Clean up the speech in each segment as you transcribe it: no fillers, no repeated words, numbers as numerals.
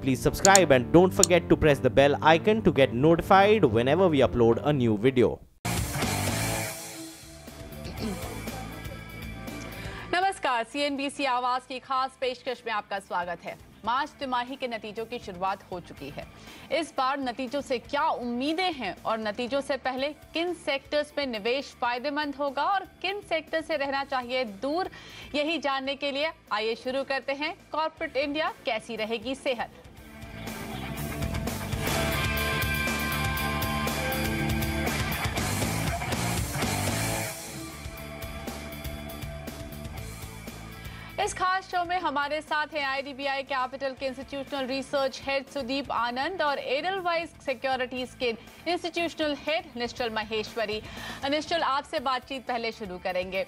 please subscribe and don't forget to press the bell icon to get notified whenever we upload a new video. नमस्कार, CNBC आवाज की खास पेशकश में आपका स्वागत है। मार्च तिमाही के नतीजों की शुरुआत हो चुकी है। इस बार नतीजों से क्या उम्मीदें हैं और नतीजों से पहले किन सेक्टर्स में निवेश फायदेमंद होगा और किन सेक्टर से रहना चाहिए दूर, यही जानने के लिए आइए शुरू करते हैं कॉर्पोरेट इंडिया कैसी रहेगी सेहत। इस खास शो में हमारे साथ हैं IDBI कैपिटल के इंस्टीट्यूशनल रिसर्च हेड सुदीप आनंद और एडलवाइज सिक्योरिटीज के इंस्टीट्यूशनल हेड निश्चल महेश्वरी। निश्चल, आपसे बातचीत पहले शुरू करेंगे।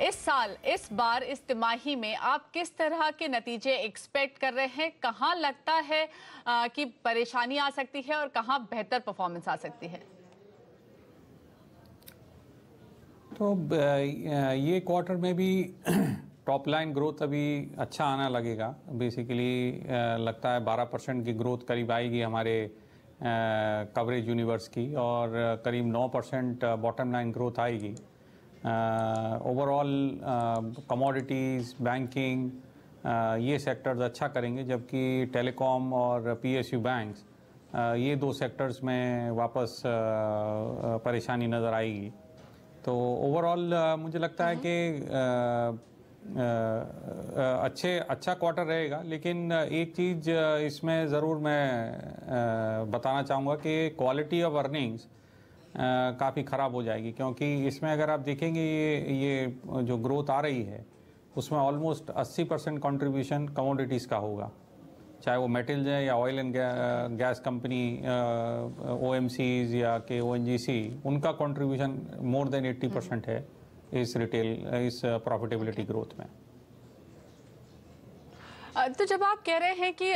इस बार इस तिमाही में आप किस तरह के नतीजे एक्सपेक्ट कर रहे हैं? कहां लगता है कि परेशानी आ सकती है और कहां बेहतर परफॉर्मेंस आ सकती है? तो ये क्वार्टर में भी टॉप लाइन ग्रोथ अभी अच्छा आना लगेगा। बेसिकली लगता है 12% की ग्रोथ करीब आएगी हमारे कवरेज यूनिवर्स की और करीब 9% बॉटम लाइन ग्रोथ आएगी। ओवरऑल कमोडिटीज़, बैंकिंग ये सेक्टर्स अच्छा करेंगे, जबकि टेलीकॉम और PSU बैंक्स ये दो सेक्टर्स में वापस परेशानी नज़र आएगी। तो ओवरऑल मुझे लगता है कि अच्छा क्वार्टर रहेगा, लेकिन एक चीज़ इसमें ज़रूर मैं बताना चाहूँगा कि क्वालिटी ऑफ अर्निंग्स काफ़ी ख़राब हो जाएगी, क्योंकि इसमें अगर आप देखेंगे ये जो ग्रोथ आ रही है उसमें ऑलमोस्ट 80% कंट्रीब्यूशन कमोडिटीज़ का होगा, चाहे वो मेटल्स है या oil and gas company OMCs या के ONGC, उनका कंट्रीब्यूशन मोर देन 80% है इस प्रॉफिटेबिलिटी ग्रोथ में। तो जब आप कह रहे हैं कि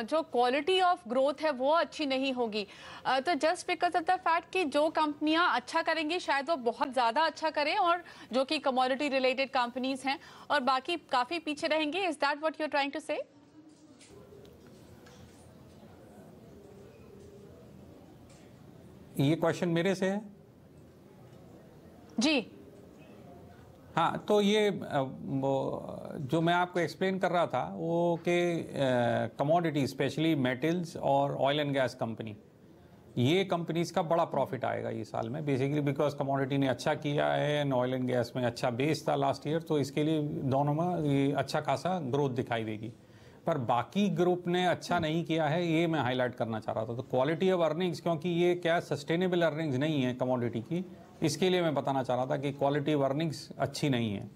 जो क्वालिटी ऑफ ग्रोथ है वो अच्छी नहीं होगी, तो just because of the fact कि जो कंपनियां अच्छा करेंगी शायद वो बहुत ज़्यादा अच्छा करें और जो कि कमोडिटी रिलेटेड कंपनीज हैं और बाकी काफ़ी पीछे रहेंगी, is that what you are trying to say? ये क्वेश्चन मेरे से है जी। हाँ, तो ये जो मैं आपको एक्सप्लेन कर रहा था वो कि कमोडिटी स्पेशली मेटल्स और ऑयल एंड गैस कंपनी, ये कंपनीज का बड़ा प्रॉफिट आएगा ये साल में, बेसिकली बिकॉज कमोडिटी ने अच्छा किया है एंड ऑयल एंड गैस में अच्छा बेस था लास्ट ईयर, तो इसके लिए दोनों में ये अच्छा खासा ग्रोथ दिखाई देगी। पर बाकी ग्रुप ने अच्छा नहीं किया है, ये मैं हाईलाइट करना चाह रहा था। तो क्वालिटी ऑफ अर्निंग्स, क्योंकि ये क्या सस्टेनेबल अर्निंग्स नहीं है कमोडिटी की, इसके लिए मैं बताना चाह रहा था कि क्वालिटी ऑफ अर्निंग्स अच्छी नहीं है।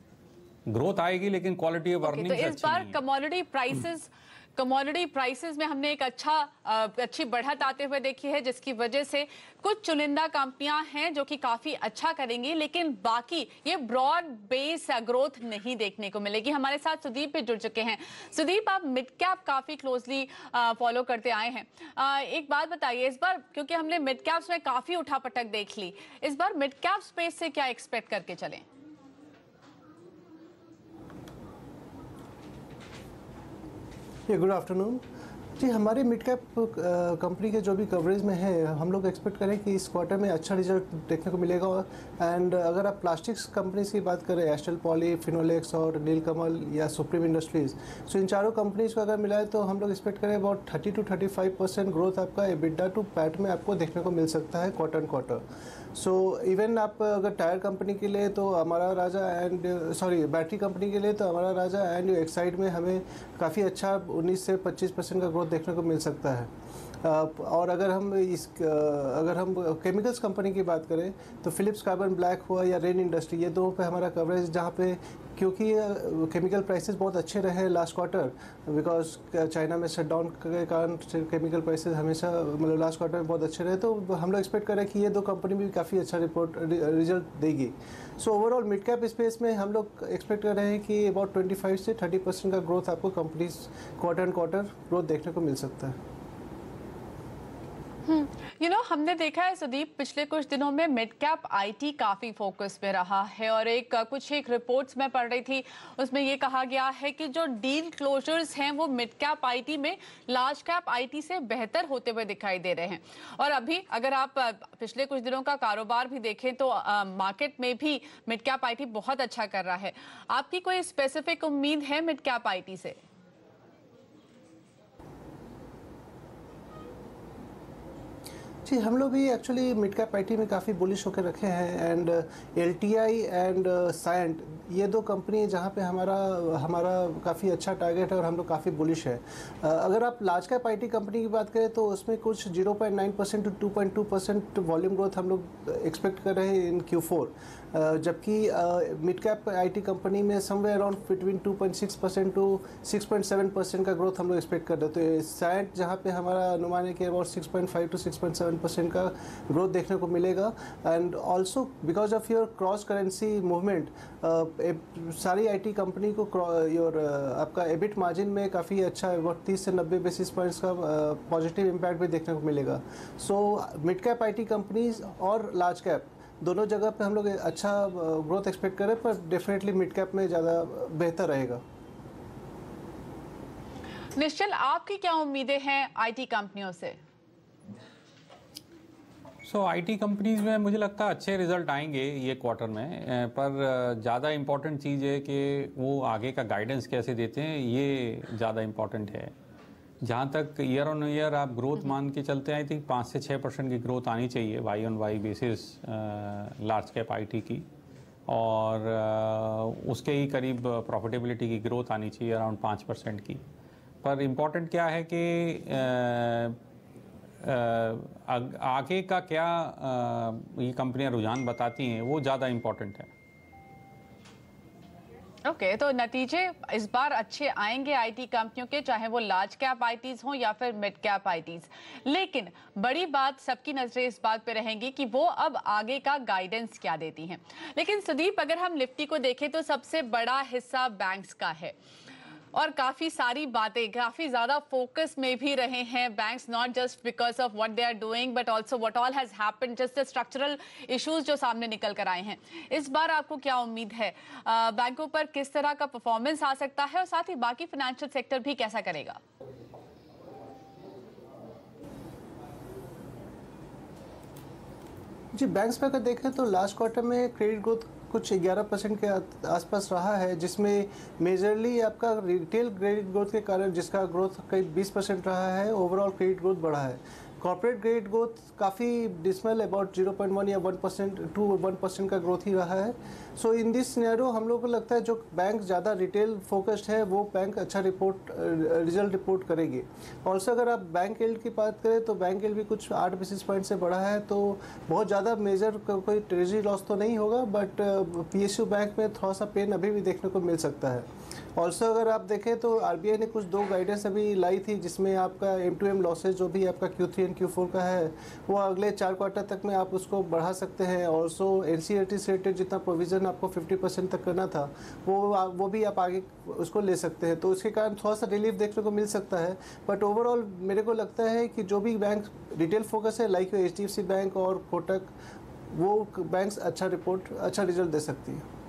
ग्रोथ आएगी लेकिन क्वालिटी ऑफ अर्निंग्स अच्छी नहीं है। तो इस बार कमोडिटी प्राइसेस में हमने एक अच्छी बढ़त आते हुए देखी है, जिसकी वजह से कुछ चुनिंदा कंपनियां हैं जो कि काफी अच्छा करेंगी, लेकिन बाकी ये ब्रॉड बेस ग्रोथ नहीं देखने को मिलेगी। हमारे साथ सुदीप भी जुड़ चुके हैं। सुदीप, आप मिड कैप काफी क्लोजली फॉलो करते आए हैं। एक बात बताइए, इस बार क्योंकि हमने मिड कैप्स में काफी उठापटक देख ली, इस बार मिड कैप स्पेस से क्या एक्सपेक्ट करके चलें? गुड आफ्टरनून जी। हमारे मिड कैप कंपनी के जो भी कवरेज में है, हम लोग एक्सपेक्ट करें कि इस क्वार्टर में अच्छा रिजल्ट देखने को मिलेगा। एंड अगर आप प्लास्टिक्स कंपनीज की बात करें, एस्ट्रल पॉली, फिनोलेक्स और नीलकमल या सुप्रीम इंडस्ट्रीज, सो इन चारों कंपनीज को अगर मिलाए तो हम लोग एक्सपेक्ट करें अबाउट 30 to 35% ग्रोथ आपका EBITDA टू पैट में आपको देखने को मिल सकता है क्वार्टर क्वार्टर। सो इवन आप अगर टायर कंपनी के लिए तो हमारा राजा बैटरी कंपनी के लिए तो हमारा राजा एंड एक्साइड में हमें काफ़ी अच्छा 19 से 25% का ग्रोथ देखने को मिल सकता है। और अगर हम केमिकल्स कंपनी की बात करें तो फिलिप्स कार्बन ब्लैक हुआ या रेन इंडस्ट्री, ये दो पे हमारा कवरेज, जहाँ पे क्योंकि केमिकल प्राइसेस बहुत अच्छे रहे लास्ट क्वार्टर, बिकॉज चाइना में शटडाउन के कारण केमिकल प्राइसेस हमेशा मतलब लास्ट क्वार्टर में बहुत अच्छे रहे, तो हम लोग एक्सपेक्ट करें कि ये दो कंपनी भी काफ़ी अच्छा रिजल्ट देगी। So overall mid cap space में हम लोग एक्सपेक्ट कर रहे हैं कि अबाउट 25 से 30% का ग्रोथ आपको कंपनीज क्वार्टर ग्रोथ देखने को मिल सकता है। हमने देखा है सुदीप, पिछले कुछ दिनों में मिड कैप आईटी काफी फोकस में रहा है और एक रिपोर्ट्स में पढ़ रही थी, उसमें ये कहा गया है कि जो डील क्लोजर्स हैं वो मिड कैप आईटी में लार्ज कैप आईटी से बेहतर होते हुए दिखाई दे रहे हैं। और अभी अगर आप पिछले कुछ दिनों का कारोबार भी देखें तो मार्केट में भी मिड कैप आईटी बहुत अच्छा कर रहा है। आपकी कोई स्पेसिफिक उम्मीद है मिड कैप आईटी से? जी, हम लोग भी एक्चुअली मिड कैप आईटी में काफ़ी बुलिश होकर रखे हैं एंड एलटीआई एंड सायंट, ये दो कंपनी जहाँ पे हमारा काफ़ी अच्छा टारगेट है और हम लोग काफ़ी बुलिश है। अगर आप लार्ज कैप आईटी कंपनी की बात करें तो उसमें कुछ 0.9% टू 2.2% वॉल्यूम ग्रोथ हम लोग एक्सपेक्ट कर रहे हैं इन Q4, जबकि मिड कैप आईटी कंपनी में समवेयर अराउंड बिटवीन 2.6% टू 6.7% का ग्रोथ हम लोग एक्सपेक्ट कर रहे हैं। तो सायंट जहाँ पे हमारा अनुमान है कि अबाउट 6.5 टू 6.7% का ग्रोथ देखने को मिलेगा। And also because of your cross currency movement, सारी आईटी कंपनी को आपका एबिट मार्जिन में काफ़ी अच्छा 30 से 90 बेसिस पॉइंट्स का पॉजिटिव इम्पैक्ट भी देखने को मिलेगा। So mid cap IT companies और लार्ज कैप दोनों जगह पे हम लोग अच्छा ग्रोथ एक्सपेक्ट करें, पर डेफिनेटली मिड कैप में ज़्यादा बेहतर रहेगा। निश्चल, आपकी क्या उम्मीदें हैं आईटी कंपनियों से? आईटी कंपनीज में मुझे लगता है अच्छे रिजल्ट आएंगे ये क्वार्टर में, पर ज़्यादा इम्पोर्टेंट चीज़ है कि वो आगे का गाइडेंस कैसे देते हैं, ये ज़्यादा इम्पोर्टेंट है। जहाँ तक ईयर ऑन ईयर आप ग्रोथ मान के चलते हैं, आई थिंक 5 से 6% की ग्रोथ आनी चाहिए Y on Y basis large cap IT की, और उसके ही करीब प्रॉफिटेबिलिटी की ग्रोथ आनी चाहिए अराउंड 5% की। पर इम्पोर्टेंट क्या है कि आगे का क्या ये कंपनियां रुझान बताती हैं, वो ज़्यादा इम्पोर्टेंट है। ओके, तो नतीजे इस बार अच्छे आएंगे आईटी कंपनियों के, चाहे वो लार्ज कैप आईटीज हों या फिर मिड कैप आईटीज। लेकिन बड़ी बात, सबकी नजरें इस बात पे रहेंगी कि वो अब आगे का गाइडेंस क्या देती हैं। लेकिन सुदीप, अगर हम निफ्टी को देखें तो सबसे बड़ा हिस्सा बैंक्स का है और काफी सारी बातें, काफी ज्यादा फोकस में भी रहे हैं banks, not just because of what they are doing but also what all has happened, just the structural issues जो सामने निकल कर आए हैं। इस बार आपको क्या उम्मीद है, बैंकों पर किस तरह का परफॉर्मेंस आ सकता है और साथ ही बाकी फाइनेंशियल सेक्टर भी कैसा करेगा? जी, बैंक्स पे अगर देखें तो लास्ट क्वार्टर में क्रेडिट ग्रोथ कुछ 11% के आसपास रहा है, जिसमें मेजरली आपका रिटेल क्रेडिट ग्रोथ के कारण जिसका ग्रोथ करीब 20% रहा है, ओवरऑल क्रेडिट ग्रोथ बढ़ा है। कॉर्पोरेट क्रेडिट ग्रोथ काफ़ी डिसमल, अबाउट 0.1 या 1% टू 1% का ग्रोथ ही रहा है। सो इन दिस सिनेरियो हम लोग को लगता है जो बैंक ज़्यादा रिटेल फोकस्ड है वो बैंक अच्छा रिजल्ट रिपोर्ट करेगी। ऑल्सो अगर आप बैंक यील्ड की बात करें तो बैंक यील्ड भी कुछ 8 बेसिस पॉइंट से बढ़ा है, तो बहुत ज़्यादा मेजर कोई ट्रेजरी लॉस तो नहीं होगा, बट पीएसयू बैंक में थोड़ा सा पेन अभी भी देखने को मिल सकता है। ऑल्सो अगर आप देखें तो आरबीआई ने कुछ 2 गाइडेंस अभी लाई थी, जिसमें आपका M2M लॉसेज जो भी आपका Q3 एंड Q4 का है वो अगले 4 क्वार्टर तक में आप उसको बढ़ा सकते हैं। ऑल्सो NCLT से रिलेटेड जितना प्रोविज़न आपको 50% तक करना था वो भी आप आगे उसको ले सकते हैं, तो उसके कारण थोड़ा सा रिलीफ देखने को मिल सकता है। बट ओवरऑल मेरे को लगता है कि जो भी बैंक रिटेल फोकस है लाइक HDFC बैंक और कोटक, वो बैंक्स अच्छा रिजल्ट दे सकती है।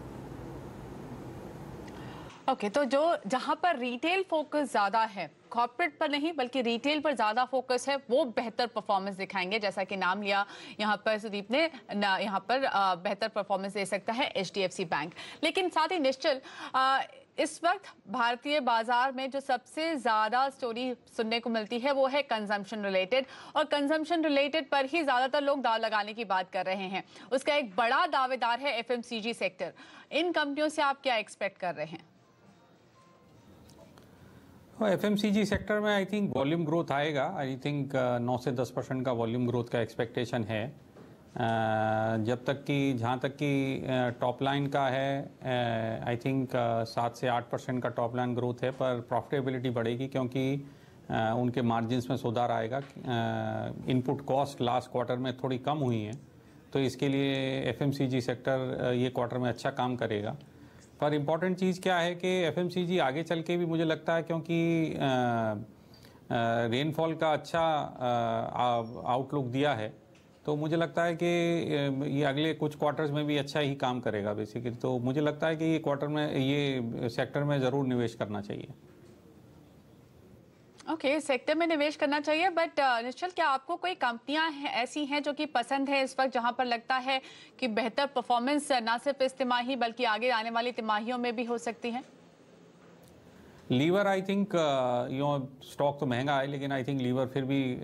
ओके, तो जहां पर रिटेल फोकस ज्यादा है, कॉर्पोरेट पर नहीं बल्कि रिटेल पर ज्यादा फोकस है, वो बेहतर परफॉर्मेंस दिखाएंगे। जैसा कि नाम लिया यहाँ पर सुदीप ने, यहाँ पर बेहतर परफॉर्मेंस दे सकता है HDFC बैंक। लेकिन साथ ही निश्चल, इस वक्त भारतीय बाजार में जो सबसे ज्यादा स्टोरी सुनने को मिलती है वो है कंजम्पशन रिलेटेड, और कंजम्पशन रिलेटेड पर ही ज्यादातर लोग दाव लगाने की बात कर रहे हैं। उसका एक बड़ा दावेदार है FMCG सेक्टर। इन कंपनियों से आप क्या एक्सपेक्ट कर रहे हैं? FMCG सेक्टर में आई थिंक वॉल्यूम ग्रोथ आएगा। आई थिंक 9 से 10% का वॉल्यूम ग्रोथ का एक्सपेक्टेशन है। जब तक कि जहाँ तक कि टॉप लाइन का है, आई थिंक 7 से 8% का टॉप लाइन ग्रोथ है, पर प्रॉफिटेबिलिटी बढ़ेगी क्योंकि उनके मार्जिन्स में सुधार आएगा। इनपुट कॉस्ट लास्ट क्वार्टर में थोड़ी कम हुई हैं, तो इसके लिए FMCG सेक्टर ये क्वार्टर में अच्छा काम करेगा। पर इम्पॉर्टेंट चीज़ क्या है कि FMCG आगे चल के भी मुझे लगता है, क्योंकि रेनफॉल का अच्छा आउटलुक दिया है, तो मुझे लगता है कि ये अगले कुछ क्वार्टर्स में भी अच्छा ही काम करेगा बेसिकली। तो मुझे लगता है कि ये क्वार्टर में, ये सेक्टर में ज़रूर निवेश करना चाहिए। ओके, सेक्टर में निवेश करना चाहिए, बट निश्चल, क्या आपको कोई कंपनियां ऐसी हैं जो कि पसंद है इस वक्त, जहां पर लगता है कि बेहतर परफॉर्मेंस ना सिर्फ इस तिमाही बल्कि आगे आने वाली तिमाहियों में भी हो सकती है? लीवर आई थिंक स्टॉक तो महंगा है, लेकिन आई थिंक लीवर फिर भी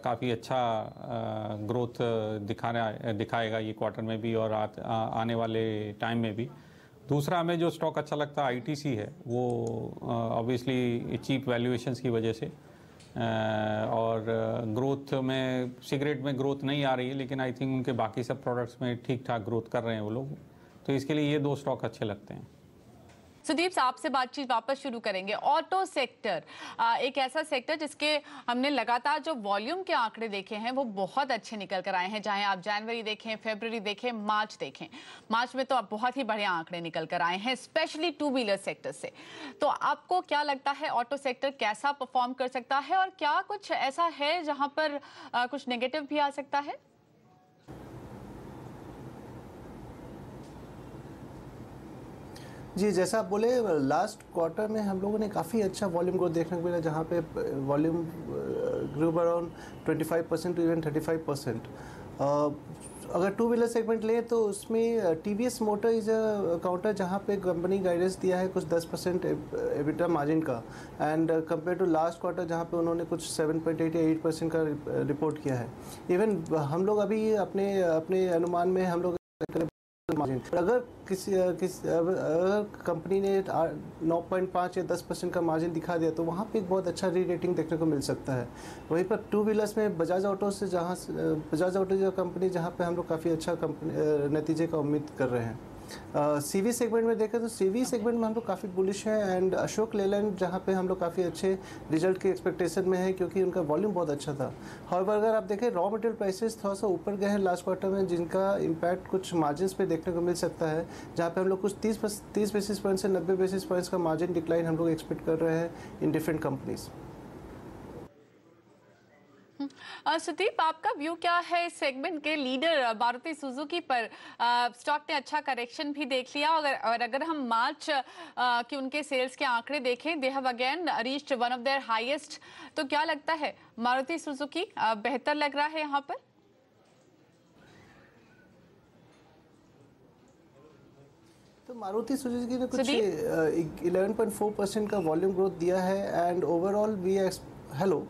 काफ़ी अच्छा ग्रोथ दिखाएगा ये क्वार्टर में भी और आने वाले टाइम में भी। दूसरा हमें जो स्टॉक अच्छा लगता है आईटीसी है, वो ऑब्वियसली चीप वैल्यूएशंस की वजह से और ग्रोथ में, सिगरेट में ग्रोथ नहीं आ रही है, लेकिन आई थिंक उनके बाकी सब प्रोडक्ट्स में ठीक ठाक ग्रोथ कर रहे हैं वो लोग, तो इसके लिए ये दो स्टॉक अच्छे लगते हैं। सुदीप, आपसे बातचीत वापस शुरू करेंगे। ऑटो सेक्टर एक ऐसा सेक्टर जिसके हमने लगातार जो वॉल्यूम के आंकड़े देखे हैं वो बहुत अच्छे निकल कर आए हैं, चाहे आप जनवरी देखें, फरवरी देखें, मार्च देखें। मार्च में तो अब बहुत ही बढ़िया आंकड़े निकल कर आए हैं, स्पेशली टू व्हीलर सेक्टर से। तो आपको क्या लगता है ऑटो सेक्टर कैसा परफॉर्म कर सकता है, और क्या कुछ ऐसा है जहां पर कुछ नेगेटिव भी आ सकता है? जी, जैसा आप बोले, लास्ट क्वार्टर में हम लोगों ने काफ़ी अच्छा वॉल्यूम ग्रोथ देखने को मिला, जहाँ पे volume grow around 25% to even 35%। अगर टू व्हीलर सेगमेंट लें तो उसमें TVS Motor is a counter, जहाँ पे कंपनी गाइडेंस दिया है कुछ 10% एबिटा मार्जिन का, and compare to last quarter जहाँ पे उन्होंने कुछ 7.8 या 8% का रिपोर्ट किया है। इवन हम लोग अभी अपने अनुमान में हम लोग मार्जिन, अगर अगर कंपनी ने 9.5 या 10% का मार्जिन दिखा दिया तो वहाँ पे एक बहुत अच्छा री रेटिंग देखने को मिल सकता है। वहीं पर टू व्हीलर्स में बजाज ऑटो जो कंपनी, जहाँ पे हम लोग काफ़ी अच्छा नतीजे का उम्मीद कर रहे हैं। सीवी सेगमेंट में देखें तो सीवी सेगमेंट में हम लोग काफ़ी बुलिश हैं, एंड अशोक लेलैंड जहाँ पे हम लोग काफ़ी अच्छे रिजल्ट के एक्सपेक्टेशन में है, क्योंकि उनका वॉल्यूम बहुत अच्छा था। हाउएवर अगर आप देखें रॉ मटेरियल प्राइसेस थोड़ा सा ऊपर गए हैं लास्ट क्वार्टर में, जिनका इम्पैक्ट कुछ मार्जिन पे देखने को मिल सकता है, जहाँ पे हम लोग कुछ 30 बेसिस पॉइंट से 90 बेसिस पॉइंट्स का मार्जिन डिक्लाइन हम लोग एक्सपेक्ट कर रहे हैं इन डिफरेंट कंपनीज। सुदीप, आपका व्यू क्या है इस सेगमेंट के लीडर मारुति सुजुकी पर? स्टॉक ने अच्छा करेक्शन भी देख लिया, और अगर हम मार्च के उनके सेल्स के आंकड़े देखें, they have again reached one of their highest. तो क्या लगता है मारुति सुजुकी बेहतर लग रहा है यहाँ पर? तो मारुति सुजुकी ने कुछ 11.4% का वॉल्यूम ग्रोथ दिया है, एंड ओवरऑल वी हेलो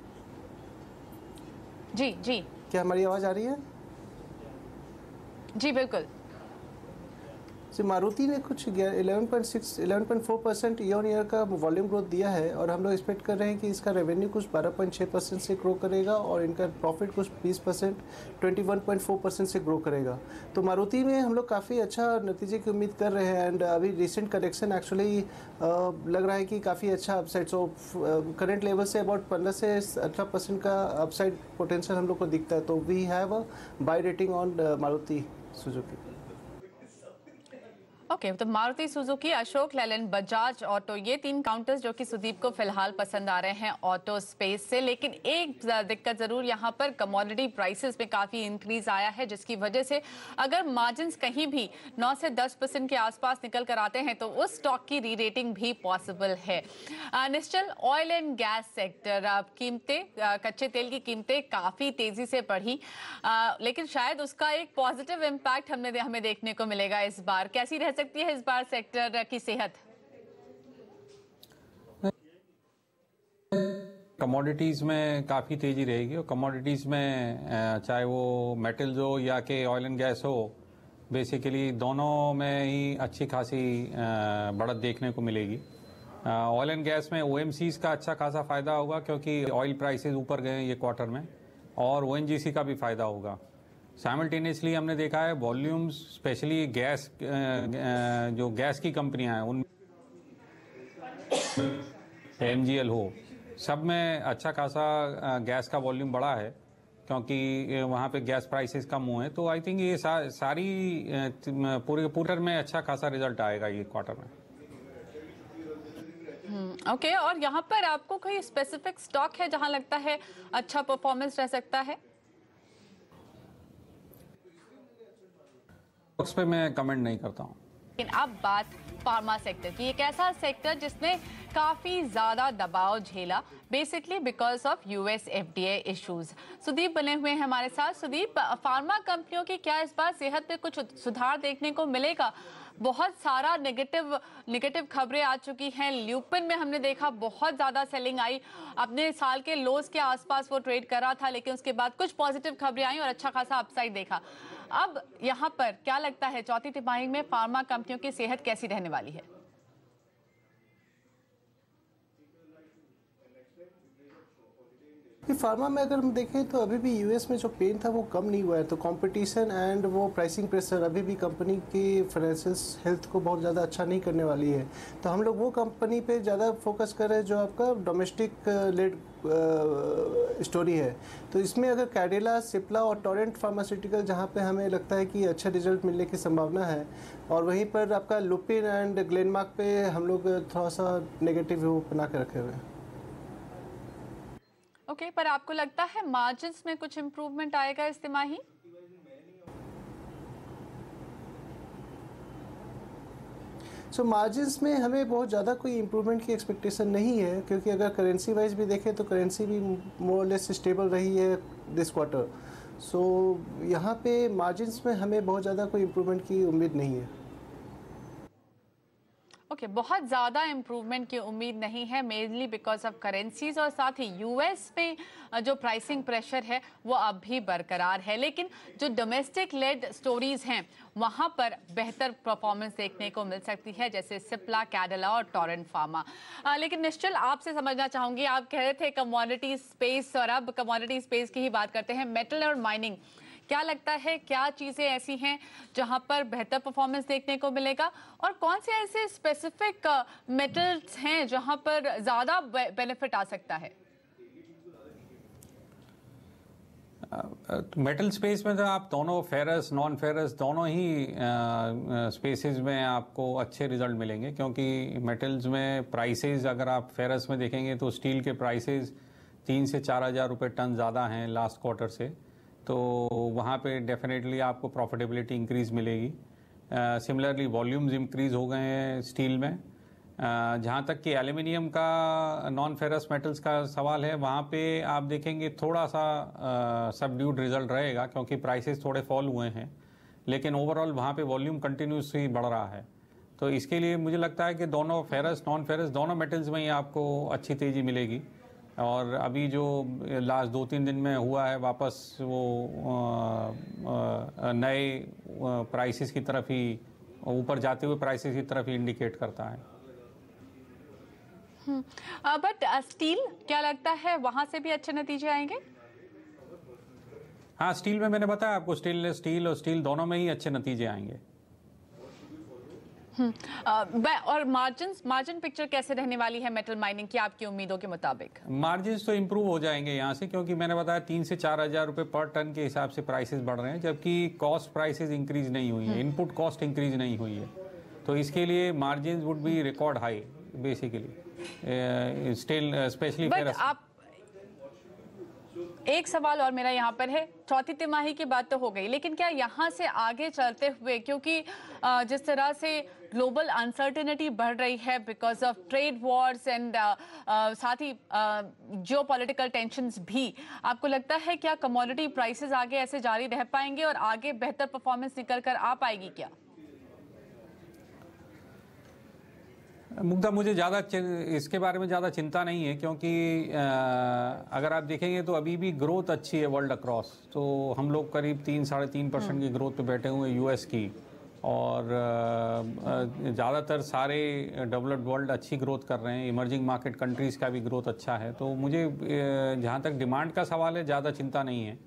जी जी, क्या हमारी आवाज़ आ रही है? जी बिल्कुल। मारुति ने कुछ 11.4% ईयर ऑन ईयर का वॉल्यूम ग्रोथ दिया है, और हम लोग एक्सपेक्ट कर रहे हैं कि इसका रेवेन्यू कुछ 12.6% से ग्रो करेगा, और इनका प्रॉफिट कुछ 20% 21.4% से ग्रो करेगा। तो मारुति में हम लोग काफ़ी अच्छा नतीजे की उम्मीद कर रहे हैं, एंड अभी रिसेंट करेक्शन एक्चुअली लग रहा है कि काफ़ी अच्छा upside, so current level say about 15 से 18% का अपसाइड पोटेंशियल हम लोग को दिखता है। तो we have a buy rating on Maruti Suzuki. Okay, तो मारुति सुजुकी, अशोक लेलैंड, बजाज ऑटो, ये तीन काउंटर्स जो कि सुदीप को फिलहाल पसंद आ रहे हैं ऑटो स्पेस से। लेकिन एक दिक्कत जरूर यहाँ पर कमोडिटी प्राइसेस में काफी इंक्रीज आया है, जिसकी वजह से अगर मार्जिन्स कहीं भी 9 से 10% के आसपास निकल कर आते हैं तो उस स्टॉक की री रेटिंग भी पॉसिबल है। निश्चल, ऑयल एंड गैस सेक्टर, कीमतें, कच्चे तेल की कीमतें काफी तेजी से बढ़ी, लेकिन शायद उसका एक पॉजिटिव इम्पैक्ट हमें देखने को मिलेगा इस बार। कैसी रह सकती है इस बार सेक्टर की सेहत? कमोडिटीज़ में काफ़ी तेज़ी रहेगी, और कमोडिटीज़ में चाहे वो मेटल्स हो या कि ऑयल एंड गैस हो, बेसिकली दोनों में ही अच्छी खासी बढ़त देखने को मिलेगी। ऑयल एंड गैस में OMCs का अच्छा खासा फ़ायदा होगा, क्योंकि ऑयल प्राइसेस ऊपर गए ये क्वार्टर में, और ONGC का भी फ़ायदा होगा। साइमल्टेनियसली हमने देखा है वॉल्यूम्स, स्पेशली गैस, जो गैस की कंपनियां हैं उन MGL हो, सब में अच्छा खासा गैस का वॉल्यूम बढ़ा है, क्योंकि वहाँ पे गैस प्राइसेस कम हुए हैं। तो आई थिंक ये सारी पूरे क्वार्टर में अच्छा खासा रिजल्ट आएगा ये क्वार्टर में। ओके, और यहाँ पर आपको कोई स्पेसिफिक स्टॉक है जहां लगता है अच्छा परफॉर्मेंस रह सकता है? उस पे मैं कमेंट नहीं करता हूँ। लेकिन अब बात फार्मा सेक्टर की, एक ऐसा सेक्टर जिसने काफी ज्यादा दबाव झेला basically because of US FDA issues. Sudeep बने हुए हैं हमारे साथ। सुदीप, फार्मा कंपनियों की क्या इस बार सेहत में कुछ सुधार देखने को मिलेगा? बहुत सारा नेगेटिव खबरें आ चुकी हैं। ल्यूपिन में हमने देखा बहुत ज्यादा सेलिंग आई, अपने साल के लोज के आसपास वो ट्रेड कर रहा था, लेकिन उसके बाद कुछ पॉजिटिव खबरें आई और अच्छा खासा अपसाइड देखा। अब यहाँ पर क्या लगता है चौथी तिमाही में फार्मा कंपनियों की सेहत कैसी रहने वाली है? फार्मा में अगर हम देखें तो अभी भी यूएस में जो पेन था वो कम नहीं हुआ है, तो कंपटीशन एंड वो प्राइसिंग प्रेशर अभी भी कंपनी की फाइनेंशियल हेल्थ को बहुत ज़्यादा अच्छा नहीं करने वाली है। तो हम लोग वो कंपनी पे ज़्यादा फोकस कर रहे हैं जो आपका डोमेस्टिक लेड स्टोरी है। तो इसमें अगर कैडिला, सिप्ला और टोरेंट फार्मास्यूटिकल जहाँ पे हमें लगता है कि अच्छा रिजल्ट मिलने की संभावना है, और वहीं पर आपका लुपिन एंड ग्लेनमार्क पे हम लोग थोड़ा सा नेगेटिव वो बना के रखे हुए हैं। ओके, पर आपको लगता है मार्जिन्स में कुछ इंप्रूवमेंट आएगा इस तिमाही? सो मार्जिन्स में हमें बहुत ज़्यादा कोई इम्प्रूवमेंट की एक्सपेक्टेशन नहीं है, क्योंकि अगर करेंसी वाइज भी देखें तो करेंसी भी मोर लेस स्टेबल रही है दिस क्वार्टर। सो यहाँ पे मार्जिन्स में हमें बहुत ज़्यादा कोई इम्प्रूवमेंट की उम्मीद नहीं है। ओके, बहुत ज़्यादा इम्प्रूवमेंट की उम्मीद नहीं है, मेनली बिकॉज ऑफ करेंसीज, और साथ ही यूएस में जो प्राइसिंग प्रेशर है वो अब भी बरकरार है। लेकिन जो डोमेस्टिक लेड स्टोरीज हैं वहाँ पर बेहतर परफॉर्मेंस देखने को मिल सकती है, जैसे सिप्ला, कैडिला और टोरेंट फार्मा। लेकिन निश्चल, आपसे समझना चाहूँगी, आप कह रहे थे कमोडिटी स्पेस, और अब कमोडिटी स्पेस की ही बात करते हैं, मेटल और माइनिंग। क्या लगता है क्या चीजें ऐसी हैं जहां पर बेहतर परफॉर्मेंस देखने को मिलेगा, और कौन से ऐसे स्पेसिफिक मेटल्स हैं जहां पर ज्यादा बेनिफिट आ सकता है? मेटल स्पेस में तो आप दोनों फेरस, नॉन फेरस, दोनों ही स्पेसेस में आपको अच्छे रिजल्ट मिलेंगे, क्योंकि मेटल्स में प्राइसेस अगर आप फेरस में देखेंगे तो स्टील के प्राइसेस 3 से 4 हज़ार रुपये टन ज़्यादा हैं लास्ट क्वार्टर से, तो वहाँ पे डेफिनेटली आपको प्रॉफिटेबिलिटी इंक्रीज़ मिलेगी। सिमिलरली वॉल्यूम्स इंक्रीज़ हो गए हैं स्टील में। जहाँ तक कि एल्युमिनियम का, नॉन फेरस मेटल्स का सवाल है, वहाँ पे आप देखेंगे थोड़ा सा सबड्यूड रिजल्ट रहेगा, क्योंकि प्राइसेस थोड़े फॉल हुए हैं, लेकिन ओवरऑल वहाँ पे वॉल्यूम कंटिन्यूसली बढ़ रहा है। तो इसके लिए मुझे लगता है कि दोनों फेरस, नॉन फेरस, दोनों मेटल्स में ही आपको अच्छी तेज़ी मिलेगी। और अभी जो लास्ट 2-3 दिन में हुआ है, वापस वो नए प्राइसेस की तरफ ही, ऊपर जाते हुए प्राइसेस की तरफ ही इंडिकेट करता है। बट स्टील, क्या लगता है वहां से भी अच्छे नतीजे आएंगे? हाँ, स्टील में मैंने बताया आपको, स्टील और स्टील दोनों में ही अच्छे नतीजे आएंगे। और मार्जिन पिक्चर कैसे रहने वाली है मेटल माइनिंग की आपकी उम्मीदों के मुताबिक? मार्जिन तो इंप्रूव हो जाएंगे यहाँ से, क्योंकि मैंने बताया 3 से 4 हज़ार रुपये पर टन के हिसाब से प्राइसेस बढ़ रहे हैं, जबकि कॉस्ट प्राइसेस इंक्रीज नहीं हुई है, इनपुट कॉस्ट इंक्रीज नहीं हुई है। तो इसके लिए margin would be record high basically, steel specially. आप, एक सवाल और मेरा यहाँ पर है, चौथी तिमाही की बात तो हो गई, लेकिन क्या यहाँ से आगे चलते हुए, क्योंकि जिस तरह से ग्लोबल अनसर्टेनिटी बढ़ रही है because of trade Wars and साथ ही जियोपॉलिटिकल टेंशंस भी, आपको लगता है क्या कमोडिटी प्राइसेस आगे ऐसे जारी रह पाएंगे और आगे बेहतर परफॉर्मेंस निकल कर आ पाएगी क्या? मुग्धा, मुझे ज़्यादा इसके बारे में ज़्यादा चिंता नहीं है, क्योंकि अगर आप देखेंगे तो अभी भी ग्रोथ अच्छी है वर्ल्ड अक्रॉस। तो हम लोग करीब 3-3.5% की ग्रोथ पे बैठे हुए हैं यूएस की, और ज़्यादातर सारे डेवलप्ड वर्ल्ड अच्छी ग्रोथ कर रहे हैं, इमर्जिंग मार्केट कंट्रीज़ का भी ग्रोथ अच्छा है। तो मुझे जहाँ तक डिमांड का सवाल है, ज़्यादा चिंता नहीं है।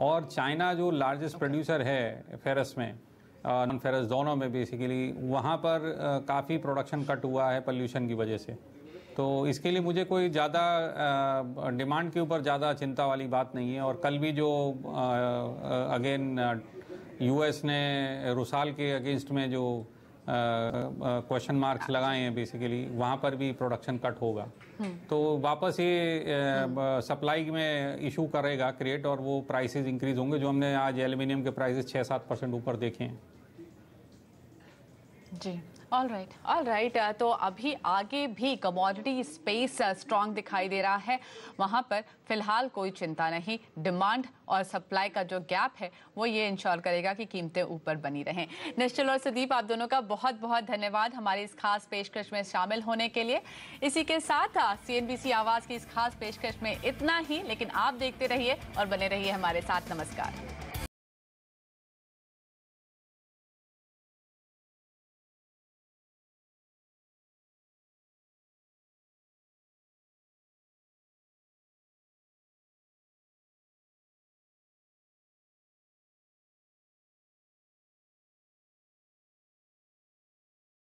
और चाइना जो लार्जेस्ट प्रोड्यूसर है फेरस में, नॉन फेरस दोनों में बेसिकली, वहाँ पर काफ़ी प्रोडक्शन कट हुआ है पोल्यूशन की वजह से। तो इसके लिए मुझे कोई ज़्यादा डिमांड के ऊपर ज़्यादा चिंता वाली बात नहीं है। और कल भी जो अगेन यूएस ने रुसाल के अगेंस्ट में जो क्वेश्चन मार्क्स लगाए हैं बेसिकली, वहाँ पर भी प्रोडक्शन कट होगा। तो वापस ये सप्लाई में इशू करेगा क्रिएट, और वो प्राइसेस इंक्रीज होंगे, जो हमने आज एल्युमिनियम के प्राइसेस 6-7% ऊपर देखे हैं। जी, ऑल राइट। तो अभी आगे भी कमोडिटी स्पेस स्ट्रांग दिखाई दे रहा है, वहाँ पर फिलहाल कोई चिंता नहीं। डिमांड और सप्लाई का जो गैप है वो ये इंश्योर करेगा कि कीमतें ऊपर बनी रहें। निश्चल और सुदीप, आप दोनों का बहुत बहुत धन्यवाद हमारी इस खास पेशकश में शामिल होने के लिए। इसी के साथ CNBC आवाज़ की इस खास पेशकश में इतना ही, लेकिन आप देखते रहिए और बने रहिए हमारे साथ। नमस्कार।